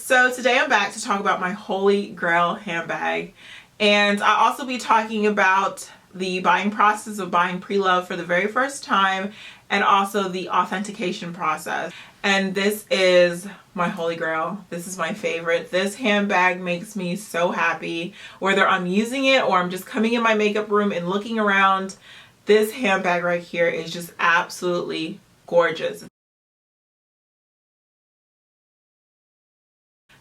So today I'm back to talk about my holy grail handbag, and I'll also be talking about the buying process of buying PreLoved for the very first time, and also the authentication process. And this is my holy grail. This is my favorite. This handbag makes me so happy. Whether I'm using it or I'm just coming in my makeup room and looking around, this handbag right here is just absolutely gorgeous.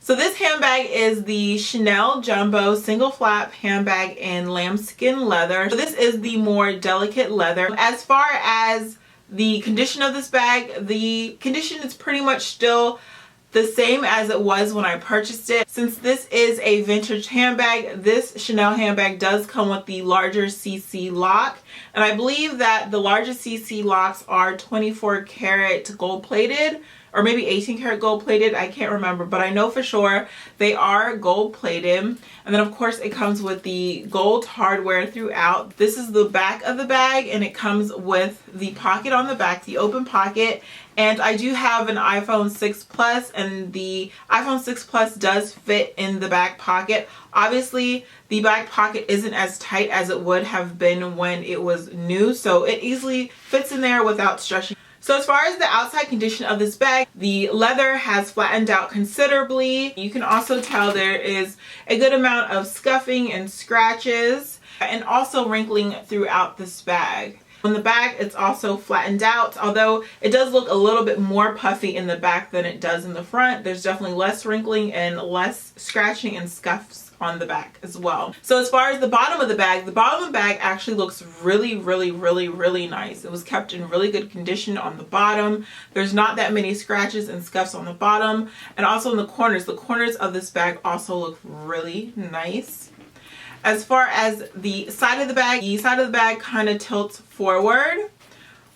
So this handbag is the Chanel Jumbo Single Flap Handbag in lambskin leather. So this is the more delicate leather. As far as the condition of this bag, the condition is pretty much still the same as it was when I purchased it. Since this is a vintage handbag, this Chanel handbag does come with the larger CC lock. And I believe that the larger CC locks are 24 karat gold plated, or maybe 18 karat gold plated, I can't remember, but I know for sure they are gold plated. And then of course it comes with the gold hardware throughout. This is the back of the bag, and it comes with the pocket on the back, the open pocket. And I do have an iPhone 6 Plus, and the iPhone 6 Plus does fit in the back pocket. Obviously, the back pocket isn't as tight as it would have been when it was new, so it easily fits in there without stretching. So as far as the outside condition of this bag, the leather has flattened out considerably. You can also tell there is a good amount of scuffing and scratches, and also wrinkling throughout this bag. On the back, it's also flattened out, although it does look a little bit more puffy in the back than it does in the front. There's definitely less wrinkling and less scratching and scuffs on the back as well. So as far as the bottom of the bag actually looks really nice. It was kept in really good condition on the bottom. There's not that many scratches and scuffs on the bottom, and also in the corners of this bag also look really nice. As far as the side of the bag kind of tilts forward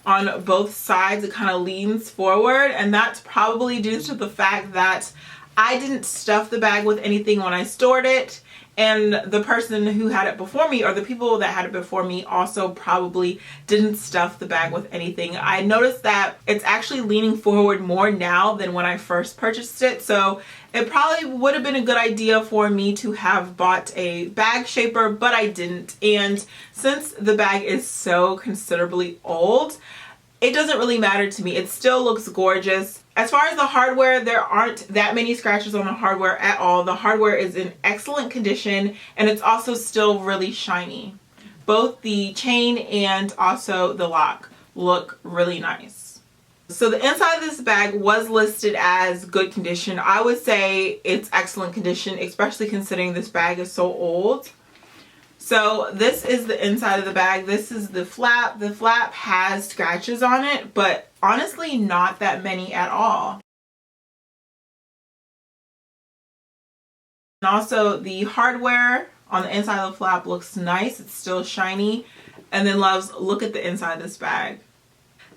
on both sides. It kind of leans forward, and that's probably due to the fact that I didn't stuff the bag with anything when I stored it, and the person who had it before me, or the people that had it before me, also probably didn't stuff the bag with anything. I noticed that it's actually leaning forward more now than when I first purchased it, so it probably would have been a good idea for me to have bought a bag shaper, but I didn't. And since the bag is so considerably old, it doesn't really matter to me. It still looks gorgeous. As far as the hardware, there aren't that many scratches on the hardware at all. The hardware is in excellent condition, and it's also still really shiny. Both the chain and also the lock look really nice. So the inside of this bag was listed as good condition. I would say it's excellent condition, especially considering this bag is so old. So this is the inside of the bag. This is the flap. The flap has scratches on it, but honestly not that many at all. And also the hardware on the inside of the flap looks nice. It's still shiny. And then loves, look at the inside of this bag.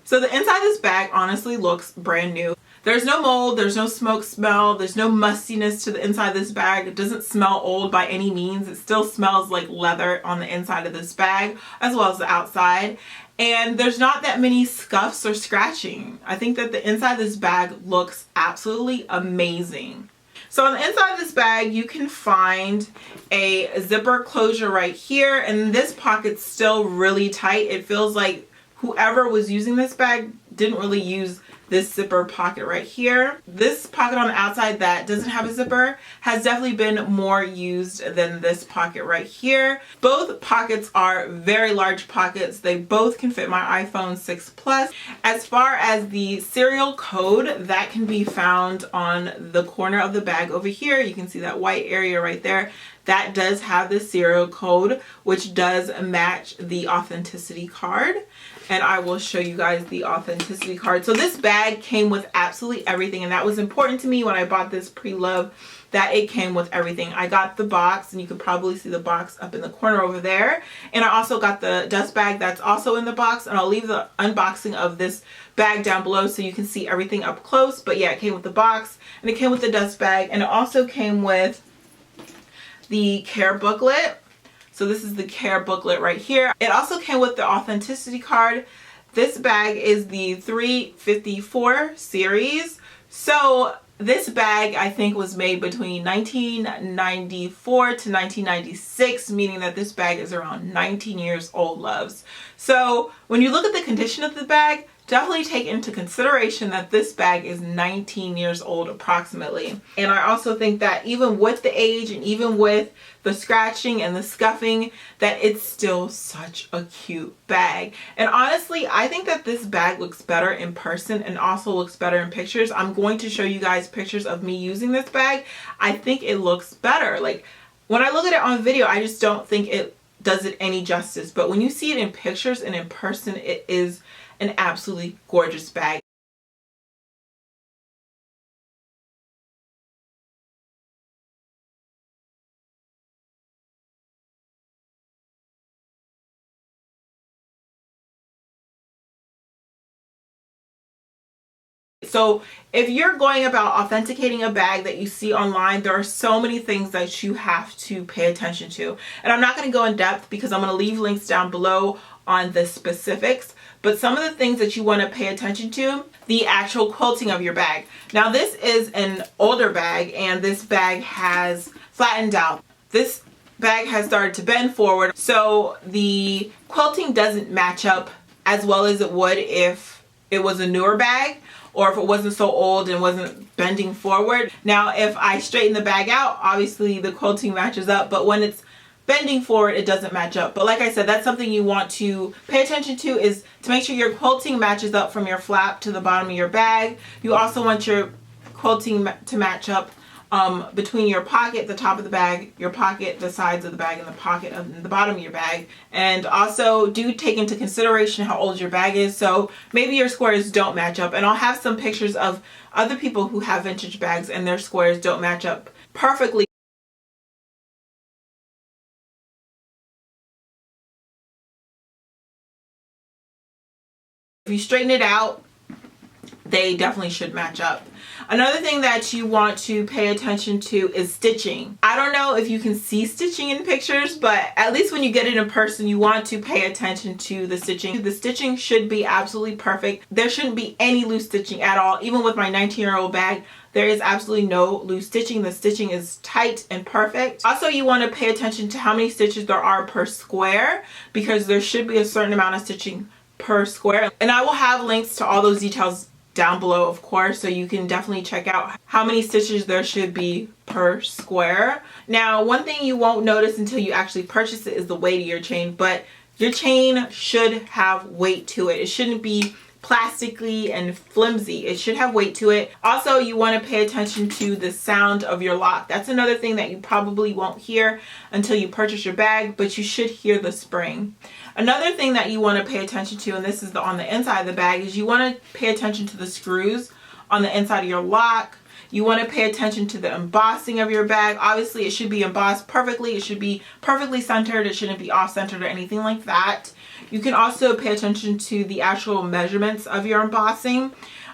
So the inside of this bag honestly looks brand new. There's no mold, there's no smoke smell, there's no mustiness to the inside of this bag. It doesn't smell old by any means. It still smells like leather on the inside of this bag, as well as the outside. And there's not that many scuffs or scratching. I think that the inside of this bag looks absolutely amazing. So on the inside of this bag, you can find a zipper closure right here, and this pocket's still really tight. It feels like whoever was using this bag didn't really use this zipper pocket right here. This pocket on the outside that doesn't have a zipper has definitely been more used than this pocket right here. Both pockets are very large pockets. They both can fit my iPhone 6 Plus. As far as the serial code, that can be found on the corner of the bag over here. You can see that white area right there. That does have the serial code, which does match the authenticity card. And I will show you guys the authenticity card. So this bag came with absolutely everything, and that was important to me when I bought this PreLoved, that it came with everything. I got the box, and you can probably see the box up in the corner over there. And I also got the dust bag that's also in the box, and I'll leave the unboxing of this bag down below so you can see everything up close. But yeah, it came with the box, and it came with the dust bag, and it also came with the care booklet. So this is the care booklet right here. It also came with the authenticity card. This bag is the 354 series. So This bag, I think, was made between 1994 to 1996, meaning that this bag is around 19 years old, loves. So when you look at the condition of the bag, definitely take into consideration that this bag is 19 years old approximately. And I also think that even with the age and even with the scratching and the scuffing, that it's still such a cute bag. And honestly, I think that this bag looks better in person and also looks better in pictures. I'm going to show you guys pictures of me using this bag. I think it looks better. Like when I look at it on video, I just don't think it does it any justice. But when you see it in pictures and in person, it is an absolutely gorgeous bag. So if you're going about authenticating a bag that you see online, there are so many things that you have to pay attention to. And I'm not going to go in depth because I'm going to leave links down below on the specifics. But some of the things that you want to pay attention to, the actual quilting of your bag. Now this is an older bag and this bag has flattened out. This bag has started to bend forward. So the quilting doesn't match up as well as it would if it was a newer bag, or if it wasn't so old and wasn't bending forward. Now, if I straighten the bag out, obviously the quilting matches up, but when it's bending forward, it doesn't match up. But like I said, that's something you want to pay attention to, is to make sure your quilting matches up from your flap to the bottom of your bag. You also want your quilting to match up between your pocket, the top of the bag, your pocket, the sides of the bag, and the pocket of the bottom of your bag. And also do take into consideration how old your bag is. So maybe your squares don't match up. And I'll have some pictures of other people who have vintage bags and their squares don't match up perfectly. If you straighten it out, they definitely should match up. Another thing that you want to pay attention to is stitching. I don't know if you can see stitching in pictures, but at least when you get it in person, you want to pay attention to the stitching. The stitching should be absolutely perfect. There shouldn't be any loose stitching at all. Even with my 19-year-old bag, there is absolutely no loose stitching. The stitching is tight and perfect. Also, you want to pay attention to how many stitches there are per square, because there should be a certain amount of stitching per square. And I will have links to all those details down below, of course, so you can definitely check out how many stitches there should be per square. Now, one thing you won't notice until you actually purchase it is the weight of your chain, but your chain should have weight to it. It shouldn't be plastically and flimsy. It should have weight to it. Also, you want to pay attention to the sound of your lock. That's another thing that you probably won't hear until you purchase your bag, but you should hear the spring. Another thing that you want to pay attention to, and this is on the inside of the bag, is you want to pay attention to the screws on the inside of your lock. You want to pay attention to the embossing of your bag. Obviously, it should be embossed perfectly. It should be perfectly centered. It shouldn't be off-centered or anything like that. You can also pay attention to the actual measurements of your embossing.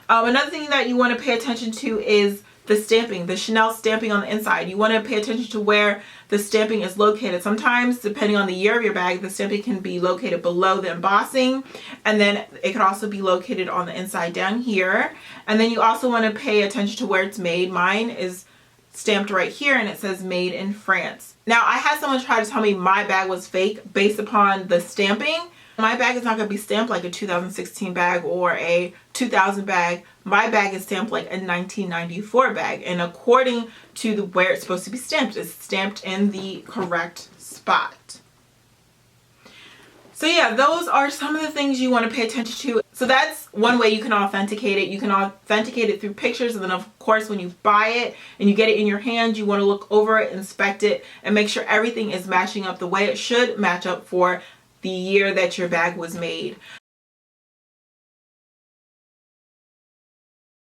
Another thing that you want to pay attention to is the stamping, the Chanel stamping on the inside. You want to pay attention to where the stamping is located. Sometimes, depending on the year of your bag, the stamping can be located below the embossing, and then it could also be located on the inside down here. And then you also want to pay attention to where it's made. Mine is stamped right here and it says made in France. Now, I had someone try to tell me my bag was fake based upon the stamping. My bag is not going to be stamped like a 2016 bag or a 2000 bag. My bag is stamped like a 1994 bag, and according to where it's supposed to be stamped, it's stamped in the correct spot. So yeah, those are some of the things you want to pay attention to. So that's one way you can authenticate it. You can authenticate it through pictures, and then of course when you buy it and you get it in your hand, you want to look over it, inspect it, and make sure everything is matching up the way it should match up for the year that your bag was made.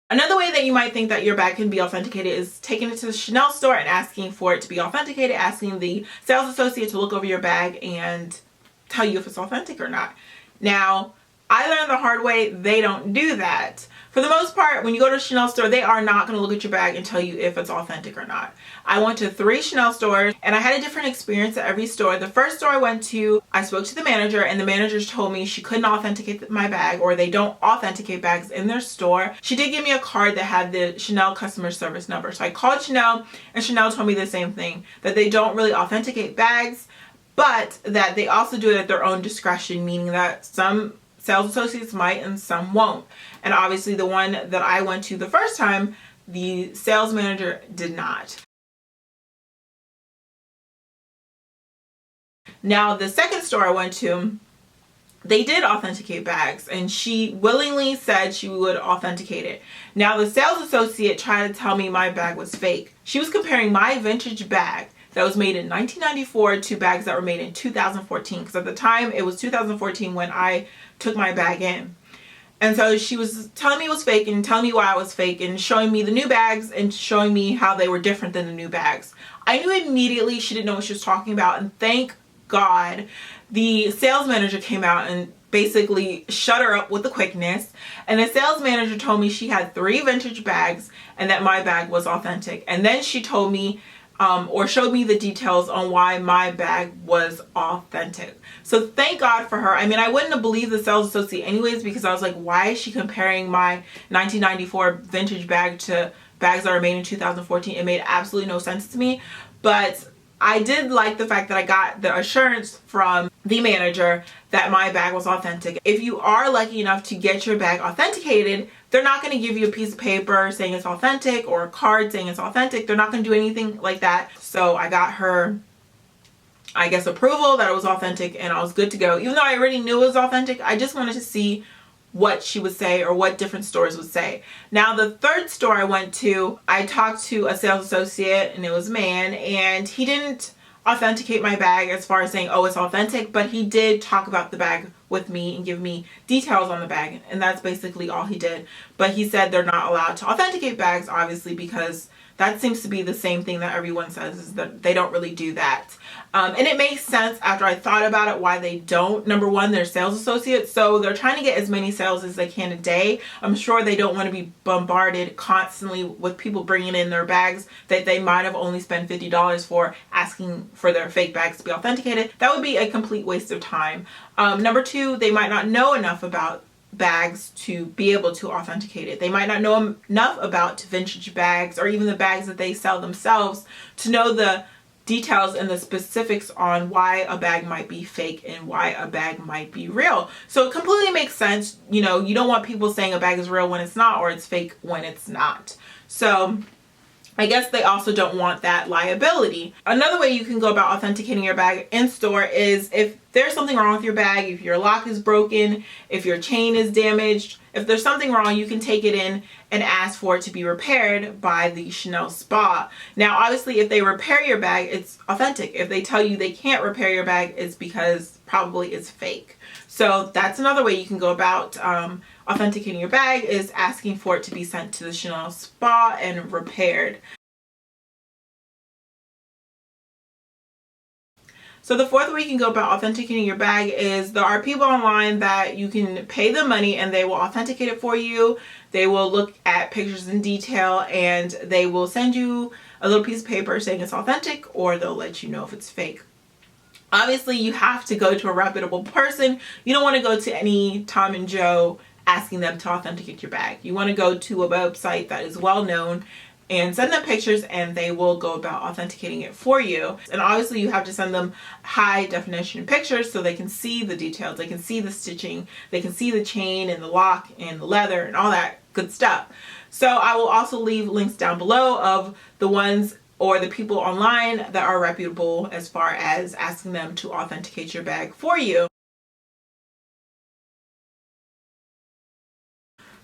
Another way that you might think that your bag can be authenticated is taking it to the Chanel store and asking for it to be authenticated, asking the sales associate to look over your bag and tell you if it's authentic or not. Now, I learned the hard way, they don't do that. For the most part, when you go to a Chanel store, they are not going to look at your bag and tell you if it's authentic or not. I went to 3 Chanel stores and I had a different experience at every store. The first store I went to, I spoke to the manager and the manager told me she couldn't authenticate my bag, or they don't authenticate bags in their store. She did give me a card that had the Chanel customer service number. So I called Chanel and Chanel told me the same thing, that they don't really authenticate bags, but that they also do it at their own discretion, meaning that some sales associates might and some won't. And obviously the one that I went to the first time, the sales manager did not. Now the second store I went to, they did authenticate bags and she willingly said she would authenticate it. Now the sales associate tried to tell me my bag was fake. She was comparing my vintage bag that was made in 1994 to bags that were made in 2014, because at the time it was 2014 when I took my bag in. And so she was telling me it was fake and telling me why it was fake and showing me the new bags and showing me how they were different than the new bags. I knew immediately she didn't know what she was talking about, and thank God the sales manager came out and basically shut her up with the quickness. And the sales manager told me she had 3 vintage bags and that my bag was authentic. And then she told me or showed me the details on why my bag was authentic. So thank God for her. I mean, I wouldn't have believed the sales associate anyways, because I was like, why is she comparing my 1994 vintage bag to bags that were made in 2014? It made absolutely no sense to me. But I did like the fact that I got the assurance from the manager that my bag was authentic. If you are lucky enough to get your bag authenticated, they're not going to give you a piece of paper saying it's authentic or a card saying it's authentic. They're not going to do anything like that. So I got her, I guess, approval that it was authentic and I was good to go. Even though I already knew it was authentic, I just wanted to see what she would say or what different stores would say. Now the third store I went to, I talked to a sales associate and it was a man, and he didn't authenticate my bag as far as saying, oh, it's authentic, but he did talk about the bag with me and give me details on the bag, and that's basically all he did. But he said they're not allowed to authenticate bags, obviously, because that seems to be the same thing that everyone says, is that they don't really do that. And it makes sense after I thought about it why they don't. Number one, they're sales associates, so they're trying to get as many sales as they can a day. I'm sure they don't want to be bombarded constantly with people bringing in their bags that they might have only spent $50 for, asking for their fake bags to be authenticated. That would be a complete waste of time. Number two, they might not know enough about bags to be able to authenticate it. They might not know enough about vintage bags or even the bags that they sell themselves to know the details and the specifics on why a bag might be fake and why a bag might be real. So it completely makes sense. You know, you don't want people saying a bag is real when it's not, or it's fake when it's not. So I guess they also don't want that liability. Another way you can go about authenticating your bag in store is if there's something wrong with your bag, if your lock is broken, if your chain is damaged, if there's something wrong, you can take it in and ask for it to be repaired by the Chanel spa. Now, obviously, if they repair your bag, it's authentic. If they tell you they can't repair your bag, it's because probably it's fake. So that's another way you can go about authenticating your bag, is asking for it to be sent to the Chanel spa and repaired. So the fourth way you can go about authenticating your bag is there are people online that you can pay them money and they will authenticate it for you. They will look at pictures in detail and they will send you a little piece of paper saying it's authentic, or they'll let you know if it's fake. Obviously, you have to go to a reputable person. You don't want to go to any Tom and Joe asking them to authenticate your bag. You want to go to a website that is well known and send them pictures and they will go about authenticating it for you. And obviously you have to send them high definition pictures so they can see the details, they can see the stitching, they can see the chain and the lock and the leather and all that good stuff. So I will also leave links down below of the ones or the people online that are reputable as far as asking them to authenticate your bag for you.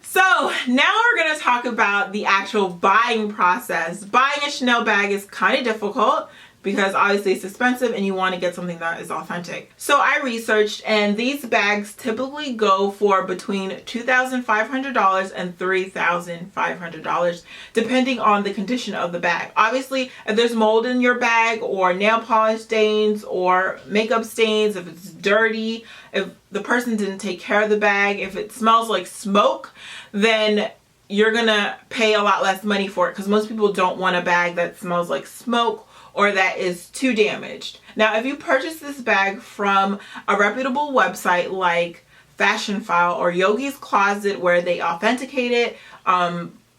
So now we're going to talk about the actual buying process. Buying a Chanel bag is kind of difficult because obviously it's expensive and you want to get something that is authentic. So I researched, and these bags typically go for between $2,500 and $3,500 depending on the condition of the bag. Obviously, if there's mold in your bag or nail polish stains or makeup stains, if it's dirty, if the person didn't take care of the bag, if it smells like smoke, then you're gonna pay a lot less money for it, because most people don't want a bag that smells like smoke or that is too damaged. Now, if you purchase this bag from a reputable website like Fashion File or Yogi's Closet, where they authenticate it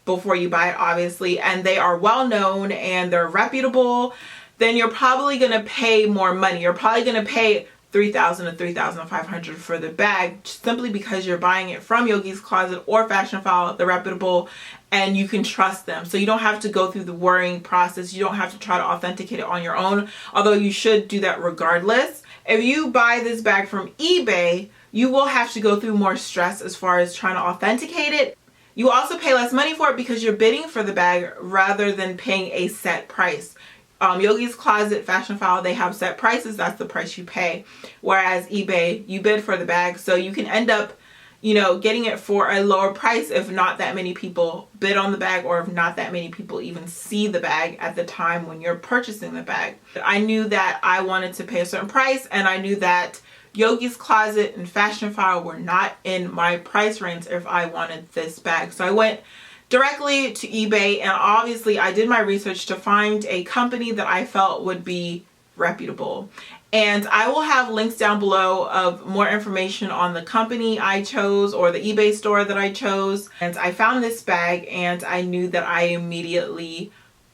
before you buy it, obviously, and they are well known and they're reputable, then you're probably gonna pay more money. You're probably gonna pay $3,000 to $3,500 for the bag, simply because you're buying it from Yogi's Closet or Fashion File, the reputable, and you can trust them. So you don't have to go through the worrying process. You don't have to try to authenticate it on your own, although you should do that regardless. If you buy this bag from eBay, you will have to go through more stress as far as trying to authenticate it. You also pay less money for it because you're bidding for the bag rather than paying a set price. Yogi's Closet, Fashion File, they have set prices. That's the price you pay. Whereas eBay, you bid for the bag, so you can end up, you know, getting it for a lower price if not that many people bid on the bag, or if not that many people even see the bag at the time when you're purchasing the bag. I knew that I wanted to pay a certain price, and I knew that Yogi's Closet and Fashion File were not in my price range if I wanted this bag. So I went directly to eBay, and obviously I did my research to find a company that I felt would be reputable. And I will have links down below of more information on the company I chose or the eBay store that I chose. And I found this bag and I knew that I immediately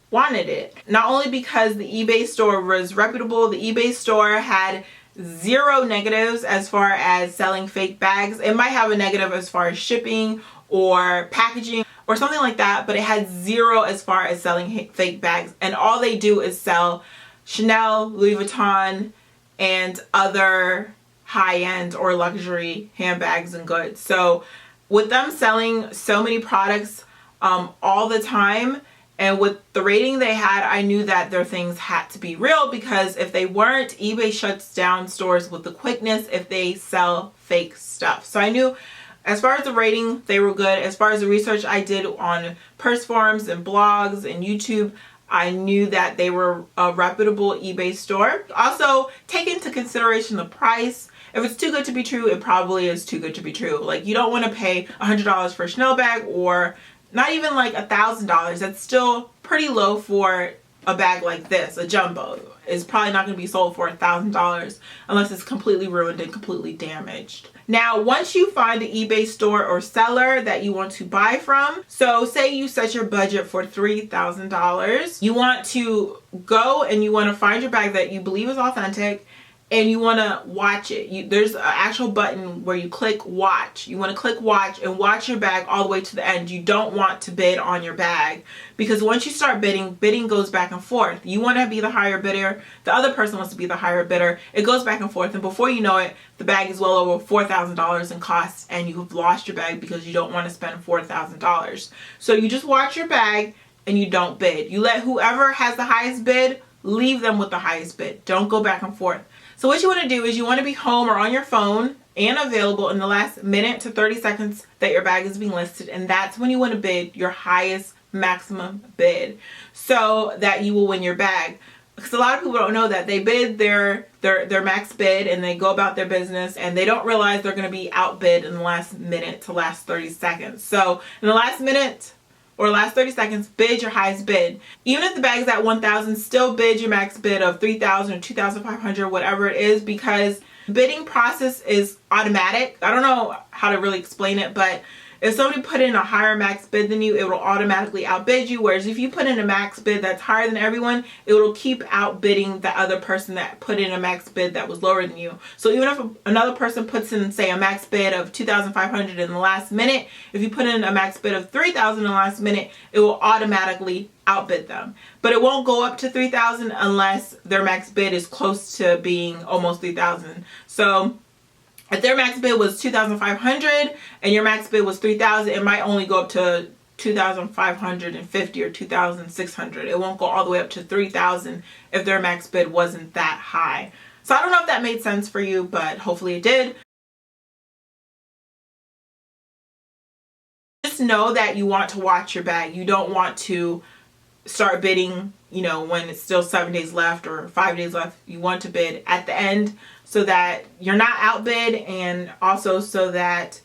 wanted it. Not only because the eBay store was reputable, the eBay store had zero negatives as far as selling fake bags. It might have a negative as far as shipping or packaging or something like that, but it had zero as far as selling fake bags. And all they do is sell Chanel, Louis Vuitton, and other high-end or luxury handbags and goods. So with them selling so many products all the time, and with the rating they had, I knew that their things had to be real, because if they weren't, eBay shuts down stores with the quickness if they sell fake stuff. So I knew as far as the rating, they were good. As far as the research I did on purse forums and blogs and YouTube, I knew that they were a reputable eBay store. Also, take into consideration the price. If it's too good to be true, it probably is too good to be true. Like, you don't want to pay $100 for a Chanel bag, or not even like $1,000. That's still pretty low for a bag like this. A jumbo is probably not going to be sold for $1,000 unless it's completely ruined and completely damaged. Now, once you find an eBay store or seller that you want to buy from, so say you set your budget for $3,000, you want to go and you want to find your bag that you believe is authentic, and you want to watch it. There's an actual button where you click watch. You want to click watch and watch your bag all the way to the end. You don't want to bid on your bag, because once you start bidding goes back and forth. You want to be the higher bidder. The other person wants to be the higher bidder. It goes back and forth, and before you know it, the bag is well over $4,000 in costs, and you have lost your bag because you don't want to spend $4,000. So you just watch your bag and you don't bid. You let whoever has the highest bid, leave them with the highest bid. Don't go back and forth. So what you want to do is you want to be home or on your phone and available in the last minute to 30 seconds that your bag is being listed, and that's when you want to bid your highest maximum bid so that you will win your bag. Because a lot of people don't know that. They bid their max bid and they go about their business, and they don't realize they're going to be outbid in the last minute to last 30 seconds. So in the last minute or last 30 seconds, bid your highest bid. Even if the bag is at $1,000, still bid your max bid of $3,000 or $2,500, whatever it is, because the bidding process is automatic. I don't know how to really explain it, but if somebody put in a higher max bid than you, it will automatically outbid you. Whereas if you put in a max bid that's higher than everyone, it will keep outbidding the other person that put in a max bid that was lower than you. So even if another person puts in, say, a max bid of $2,500 in the last minute, if you put in a max bid of $3,000 in the last minute, it will automatically outbid them. But it won't go up to $3,000 unless their max bid is close to being almost $3,000. So if their max bid was $2,500 and your max bid was $3,000, it might only go up to 2,550 or 2,600. It won't go all the way up to 3,000 if their max bid wasn't that high. So I don't know if that made sense for you, but hopefully it did. Just know that you want to watch your bag. You don't want to start bidding, you know, when it's still 7 days left or 5 days left. You want to bid at the end so that you're not outbid, and also so that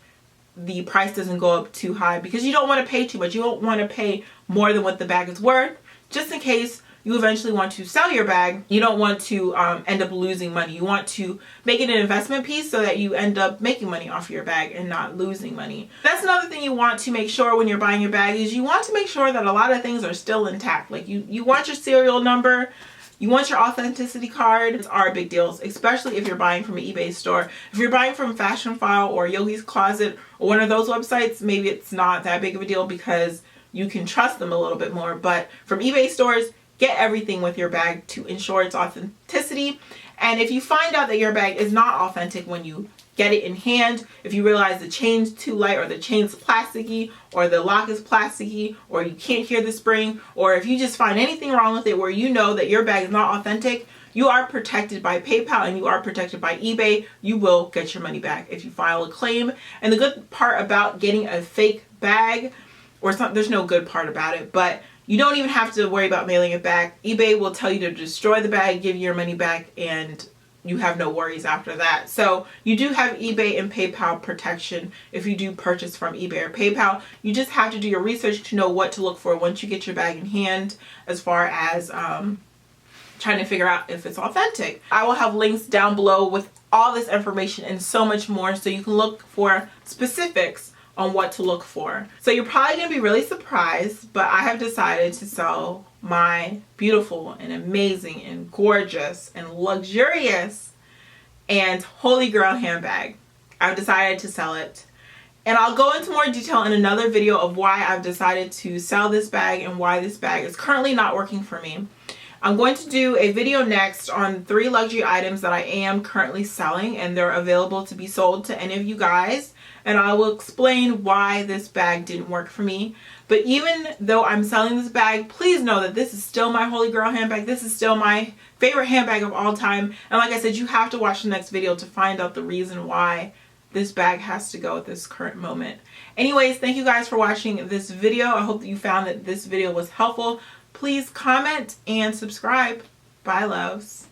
the price doesn't go up too high, because you don't want to pay too much. You don't want to pay more than what the bag is worth, just in case you eventually want to sell your bag. You don't want to end up losing money. You want to make it an investment piece so that you end up making money off your bag and not losing money. That's another thing you want to make sure when you're buying your bag, is you want to make sure that a lot of things are still intact. Like you want your serial number, you want your authenticity card. It's are big deals, especially if you're buying from an eBay store. If you're buying from Fashion File or Yogi's Closet or one of those websites, maybe it's not that big of a deal because you can trust them a little bit more. But from eBay stores, get everything with your bag to ensure its authenticity. And if you find out that your bag is not authentic when you get it in hand, if you realize the chain's too light, or the chain's plasticky, or the lock is plasticky, or you can't hear the spring, or if you just find anything wrong with it where you know that your bag is not authentic, you are protected by PayPal and you are protected by eBay. You will get your money back if you file a claim. And the good part about getting a fake bag, or it's not, there's no good part about it, but you don't even have to worry about mailing it back. eBay will tell you to destroy the bag, give you your money back, and you have no worries after that. So you do have eBay and PayPal protection if you do purchase from eBay or PayPal. You just have to do your research to know what to look for once you get your bag in hand, as far as trying to figure out if it's authentic. I will have links down below with all this information and so much more, so you can look for specifics on what to look for. So you're probably gonna be really surprised, but I have decided to sell my beautiful and amazing and gorgeous and luxurious and holy grail handbag. I've decided to sell it, and I'll go into more detail in another video of why I've decided to sell this bag and why this bag is currently not working for me. I'm going to do a video next on 3 luxury items that I am currently selling, and they're available to be sold to any of you guys. And I will explain why this bag didn't work for me. But even though I'm selling this bag, please know that this is still my holy grail handbag. This is still my favorite handbag of all time. And like I said, you have to watch the next video to find out the reason why this bag has to go at this current moment. Anyways, thank you guys for watching this video. I hope that you found that this video was helpful. Please comment and subscribe. Bye, loves.